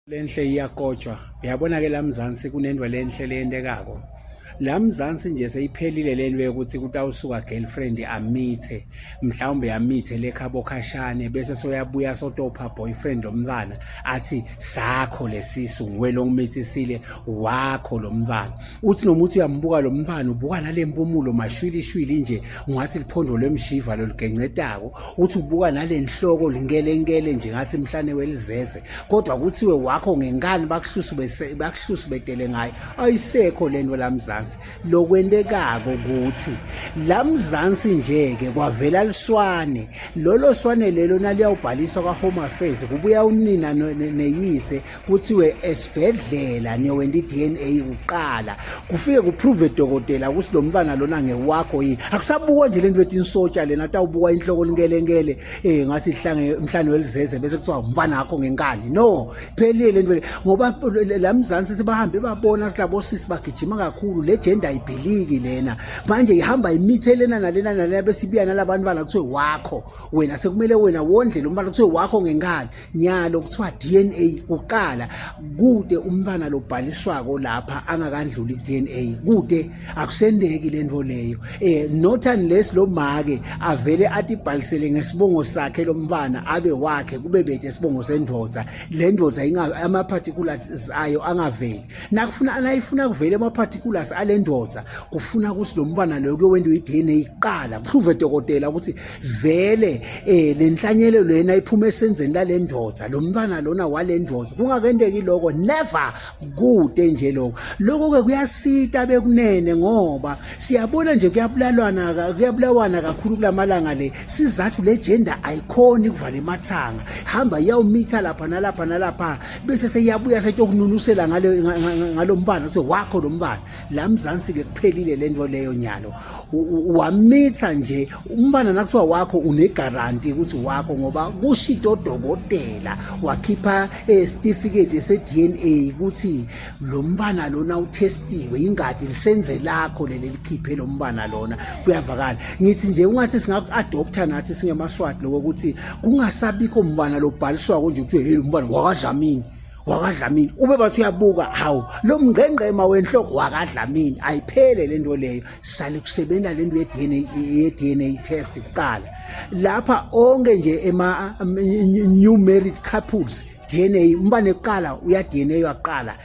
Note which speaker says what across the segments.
Speaker 1: Lenhle iyakotshwa uyabona ke lamzansi kunendwa lenhle leyendekako lamzansi nje seyiphelile lento ukuthi kutawusuka girlfriend amithe mhlawumbe yamithe lekhabo khashane bese soyabuya sotopha boyfriend omntwana athi sakho lesisu nguwe lo ngimithisile wakho lo mntwana uthi noma uthi uyambuka lo mntwana ubuka nalempumulo mashwilishwili nje ungathi liphondo lemshiva lo ligencetako uthi ubuka nalenhloko linkelenkele nje ngathi ngumhlane welizeze kodwa kuthiwe wakho ngengane bakuhlusu betele ngayo ayisekho lento lamzansi lokwendekako ukuthi lamzansi nje ke kwavela liswane lolo swane lelo naliyawubhaliswa kwaHome Affairs kubuya unina neyise kuthiwe esibhedlela niyowenda iDNA uqala kufike kuprove dokotela ukuthi lo mntwana lona ngewakho yini akusabukwa nje lento ethi insotsha lena tawubuka inhloko linkelenkele ngathi ihlange umhlane welizeze bese kuthiwa umntwana wakho ngenkani no phelile lento ngoba lamzansi sibahambe babona silabo sisi bagijima kakhulu le gender ayibhiliki lena manje ihamba imithe lena nalena bese ibiya nalabantu bana kuthiwe wakho wena sekumele wena wondle lo mntwana kuthiwe wakho ngenkani nyalo kuthiwa DNA kuqala kude umntwana lobhaliswako lapha angakandluli DNA kude akusendeki lento leyo not unless lo make avele athi bhalisele ngesibongo sakhe lo mntwana abe wakhe kube bethe isibongo sendoda le ndoda ama particulars ayo angaveli nakufuna anayifuna kuvele ama particulars alendoda kufuna ukuthi lo mntwana lo kuyowendwa iDNA iqala prove dokotela ukuthi vele lenhlanyelo lena iphuma esenzeni lalendoda lo mntwana lona walendoda kungakendeki lokho never kude nje lokho ke kuyasita bekunene ngoba siyabona nje kuyabulawana kakhulu kulamalanga le sizathu le gender ayikhoni kuvala emathanga hamba iyawumitha lapha nalapha bese seyabuya setokununusela ngalo mbana ukuthi wakho lo mbana lamzansi ke kuphelile lento leyo nyalo wamitha nje umbana nakuthiwa wakho unegaranti ukuthi wakho ngoba kushito dokotela wakhipha certificate se-DNA ukuthi lo mbana lona utestiwe ingadi lisenze lakho leli likhiphe lo mbana lona kuyavakala ngithi nje ungathi singaku-adopta nathi singemaswati lokho ukuthi kungasabikho mbana lobhaliswako nje kuthiwe hey umbana wakadlamini ube bathi uyabuka hawu lo mngqengqema wenhloko wakadlamini ayiphele lento leyo sale kusebenza lento ye-DNA test kuqala lapha onke nje new married couples DNA umbane eqala uya DNA yaqala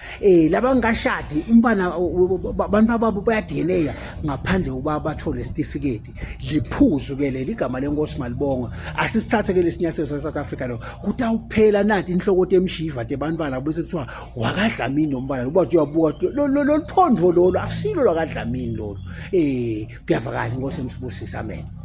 Speaker 1: labangashadi umbana abantu ababo baya DNA ngaphandle ukuba bathole certificate liphuzu ke leli igama lenkosi malibonga asisithathe ke lesinyathelo se-South Africa lo kutawuphela nathi inhloko temshiva tebantwana bese kuthiwa wakadlamini umbana ubathi uyabuka lo liphondvo lolo akusilo lwakadlamini lolo kuyavakala inkosi emsibusisa amen.